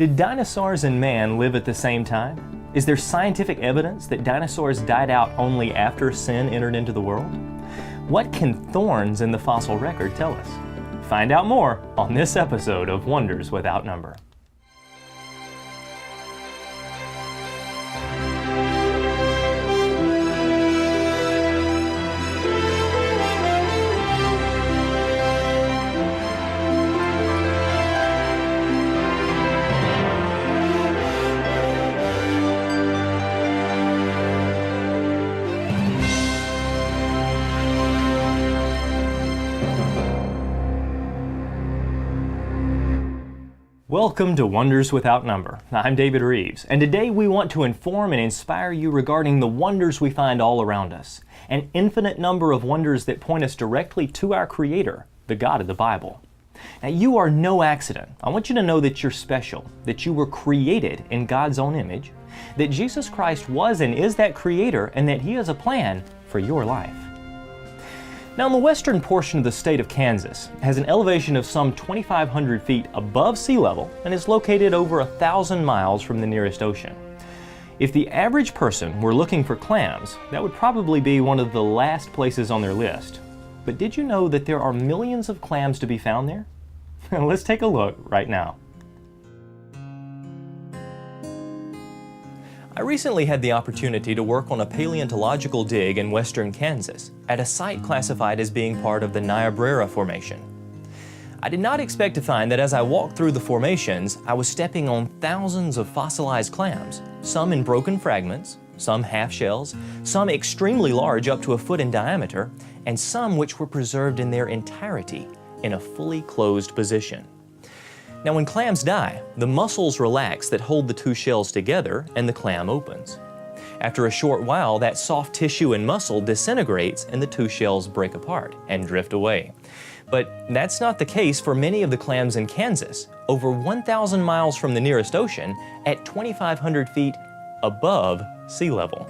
Did dinosaurs and man live at the same time? Is there scientific evidence that dinosaurs died out only after sin entered into the world? What can thorns in the fossil record tell us? Find out more on this episode of Wonders Without Number. Welcome to Wonders Without Number. I'm David Rives, and today we want to inform and inspire you regarding the wonders we find all around us, an infinite number of wonders that point us directly to our Creator, the God of the Bible. Now, you are no accident. I want you to know that you're special, that you were created in God's own image, that Jesus Christ was and is that Creator, and that He has a plan for your life. Now, the western portion of the state of Kansas has an elevation of some 2,500 feet above sea level and is located over 1,000 miles from the nearest ocean. If the average person were looking for clams, that would probably be one of the last places on their list. But did you know that there are millions of clams to be found there? Let's take a look right now. I recently had the opportunity to work on a paleontological dig in western Kansas at a site classified as being part of the Niobrara Formation. I did not expect to find that as I walked through the formations, I was stepping on thousands of fossilized clams, some in broken fragments, some half shells, some extremely large up to a foot in diameter, and some which were preserved in their entirety in a fully closed position. Now, when clams die, the muscles relax that hold the two shells together and the clam opens. After a short while, that soft tissue and muscle disintegrates and the two shells break apart and drift away. But that's not the case for many of the clams in Kansas, over 1,000 miles from the nearest ocean at 2,500 feet above sea level.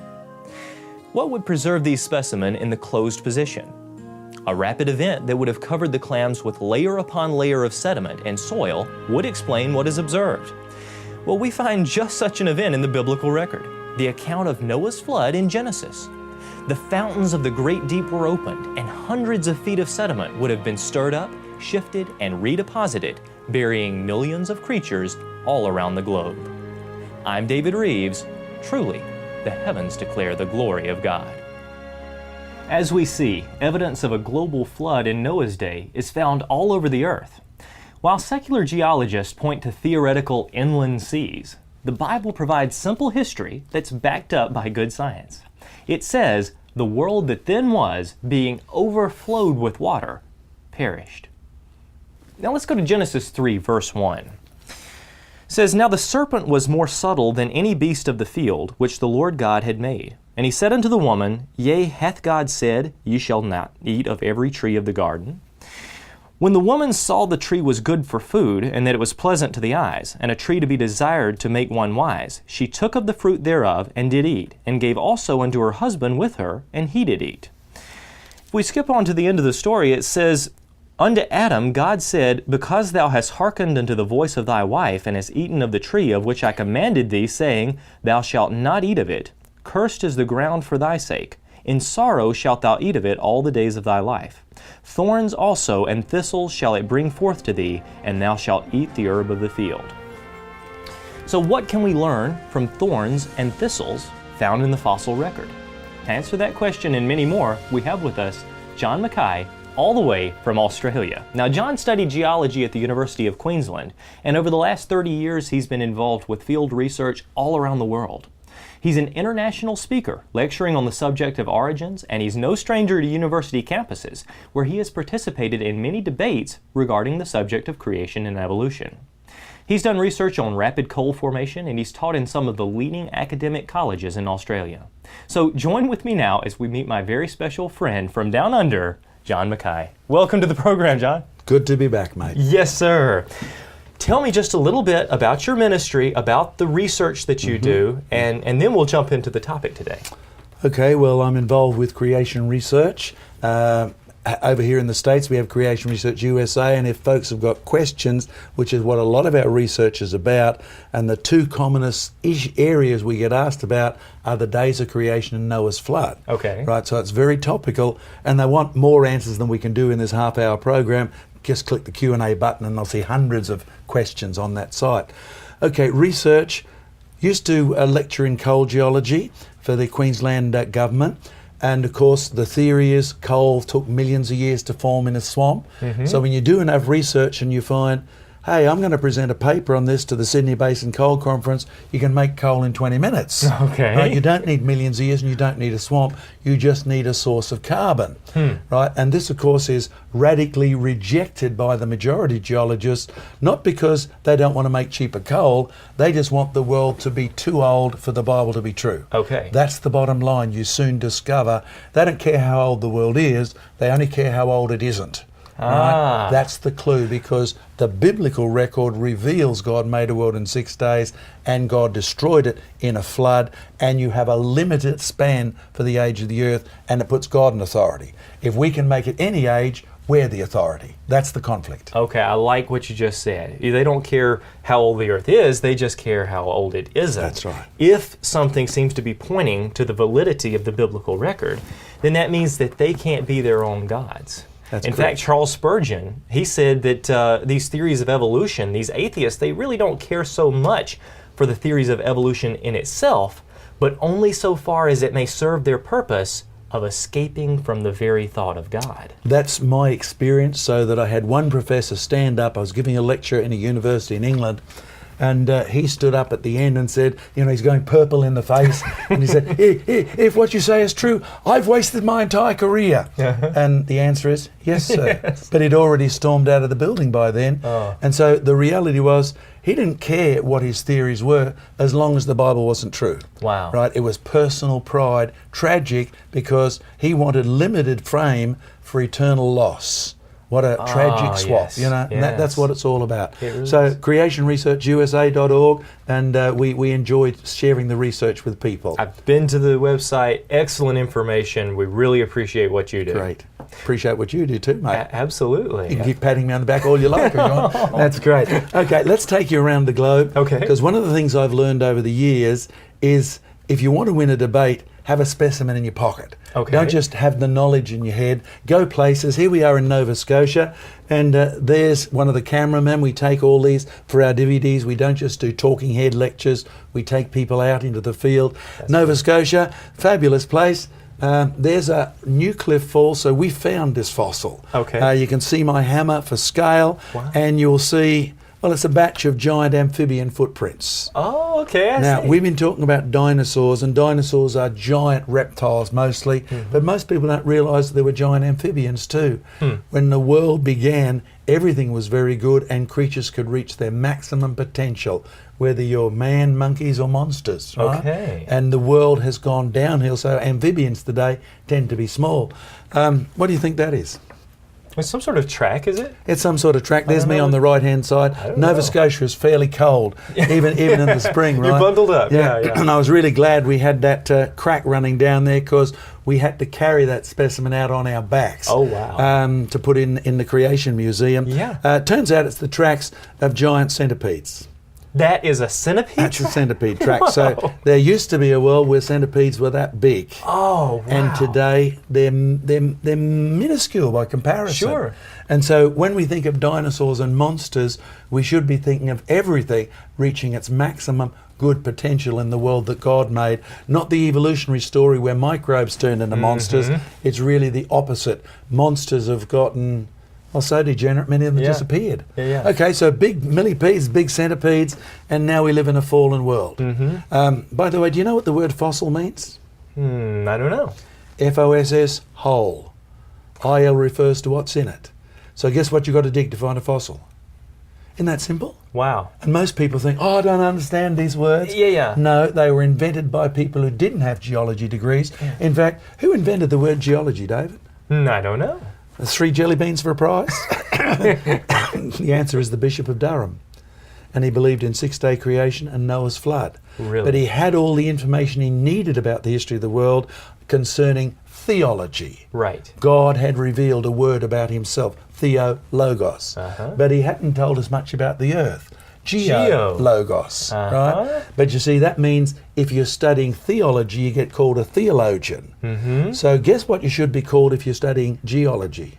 What would preserve these specimens in the closed position? A rapid event that would have covered the clams with layer upon layer of sediment and soil would explain what is observed. Well, we find just such an event in the biblical record, the account of Noah's flood in Genesis. The fountains of the great deep were opened, and hundreds of feet of sediment would have been stirred up, shifted, and redeposited, burying millions of creatures all around the globe. I'm David Rives. Truly, the heavens declare the glory of God. As we see, evidence of a global flood in Noah's day is found all over the earth. While secular geologists point to theoretical inland seas, the Bible provides simple history that's backed up by good science. It says, "The world that then was, being overflowed with water, perished." Now let's go to Genesis 3, verse 1. It says, "Now the serpent was more subtle than any beast of the field, which the Lord God had made. And he said unto the woman, Yea, hath God said, Ye shall not eat of every tree of the garden? When the woman saw the tree was good for food, and that it was pleasant to the eyes, and a tree to be desired to make one wise, she took of the fruit thereof, and did eat, and gave also unto her husband with her, and he did eat." If we skip on to the end of the story, it says, "Unto Adam God said, Because thou hast hearkened unto the voice of thy wife, and hast eaten of the tree of which I commanded thee, saying, Thou shalt not eat of it, cursed is the ground for thy sake. In sorrow shalt thou eat of it all the days of thy life. Thorns also and thistles shall it bring forth to thee, and thou shalt eat the herb of the field." So what can we learn from thorns and thistles found in the fossil record? To answer that question and many more, we have with us John Mackay, all the way from Australia. Now, John studied geology at the University of Queensland, and over the last 30 years he's been involved with field research all around the world. He's an international speaker, lecturing on the subject of origins, and he's no stranger to university campuses, where he has participated in many debates regarding the subject of creation and evolution. He's done research on rapid coal formation, and he's taught in some of the leading academic colleges in Australia. So join with me now as we meet my very special friend from down under, John Mackay. Welcome to the program, John. Good to be back, mate. Yes, sir. Tell me just a little bit about your ministry, about the research that you do, and then we'll jump into the topic today. Okay, well, I'm involved with creation research. over here in the States, we have Creation Research USA, and if folks have got questions, which is what a lot of our research is about, and the two commonest areas we get asked about are the days of creation and Noah's flood. Okay. Right, so it's very topical, and they want more answers than we can do in this half-hour program. Just click the Q&A button and they'll see hundreds of questions on that site. Okay, research. Used to lecture in coal geology for the Queensland government. And of course, the theory is coal took millions of years to form in a swamp. So when you do enough research and you find, hey, I'm going to present a paper on this to the Sydney Basin Coal Conference, you can make coal in 20 minutes. Okay. Right? You don't need millions of years and you don't need a swamp. You just need a source of carbon. Right? And this, of course, is radically rejected by the majority geologists, not because they don't want to make cheaper coal, they just want the world to be too old for the Bible to be true. Okay. That's the bottom line. You soon discover they don't care how old the world is, they only care how old it isn't. Right? That's the clue, because the biblical record reveals God made a world in 6 days and God destroyed it in a flood, and you have a limited span for the age of the earth, and it puts God in authority. If we can make it any age, we're the authority. That's the conflict. Okay, I like what you just said. They don't care how old the earth is, they just care how old it isn't. That's right. If something seems to be pointing to the validity of the biblical record, then that means that they can't be their own gods. That's in correct. fact, Charles Spurgeon, he said that these theories of evolution, these atheists, they really don't care so much for the theories of evolution in itself, but only so far as it may serve their purpose of escaping from the very thought of God. That's my experience, so that I had one professor stand up. I was giving a lecture in a university in England, and he stood up at the end and said, you know, he's going purple in the face, and he said, if what you say is true, I've wasted my entire career. And the answer is, yes, sir. Yes. But he'd already stormed out of the building by then. And so the reality was, he didn't care what his theories were as long as the Bible wasn't true. Wow. Right? It was personal pride, tragic, because he wanted limited frame for eternal loss. What a tragic swap, yes, you know, and that's what it's all about. It really So is. creationresearchusa.org, and we enjoyed sharing the research with people. I've been to the website, excellent information. We really appreciate what you do. Great. Appreciate what you do too, mate. Absolutely. You can keep patting me on the back all you like. That's great. Okay, let's take you around the globe. Okay. Because one of the things I've learned over the years is if you want to win a debate, have a specimen in your pocket. Okay. Don't just have the knowledge in your head. Go places. Here we are in Nova Scotia, and there's one of the cameramen. We take all these for our DVDs. We don't just do talking head lectures. We take people out into the field. Nova Scotia, fabulous place. There's a new cliff fall, so we found this fossil. Okay. You can see my hammer for scale, Wow. and you'll see, well, it's a batch of giant amphibian footprints. Oh, okay. I Now, see. we've been talking about dinosaurs, and dinosaurs are giant reptiles mostly, but most people don't realise there were giant amphibians too. When the world began, everything was very good and creatures could reach their maximum potential, whether you're man, monkeys or monsters, right? Okay. And the world has gone downhill, so amphibians today tend to be small. What do you think that is? It's some sort of track, is it? It's some sort of track. There's me know. on the right-hand side. don't Nova know. Scotia is fairly cold, even in the spring, right? You're bundled up. Yeah. And I was really glad we had that crack running down there, because we had to carry that specimen out on our backs. Oh, wow. To put in the Creation Museum. Yeah. Turns out it's the tracks of giant centipedes. That is a centipede That's a track? centipede track. Wow. So there used to be a world where centipedes were that big. Oh, wow. And today they're minuscule by comparison. Sure. And so when we think of dinosaurs and monsters, we should be thinking of everything reaching its maximum good potential in the world that God made. Not the evolutionary story where microbes turned into monsters. It's really the opposite. Monsters have gotten, well, so degenerate, many of them Yeah. disappeared. Yeah. Okay, so big millipedes, big centipedes, and now we live in a fallen world. By the way, do you know what the word fossil means? I don't know. FOSS, whole. IL refers to what's in it. So guess what you've got to dig to find a fossil? Isn't that simple? Wow. And most people think, oh, I don't understand these words. Yeah. No, they were invented by people who didn't have geology degrees. In fact, who invented the word geology, David? I don't know. 3 jelly beans for a prize? The answer is the Bishop of Durham. And he believed in 6-day creation and Noah's flood. Really? But he had all the information he needed about the history of the world concerning theology. Right. God had revealed a word about himself, theologos. But he hadn't told us much about the earth. Geologos, right? But you see, that means if you're studying theology, you get called a theologian. So guess what you should be called if you're studying geology?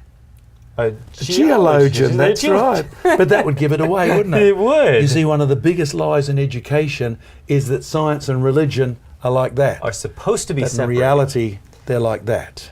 A geologian, that's right. But that would give it away, wouldn't it? It would. You see, one of the biggest lies in education is that science and religion are like that. Are supposed to be But in separate. reality, they're like that.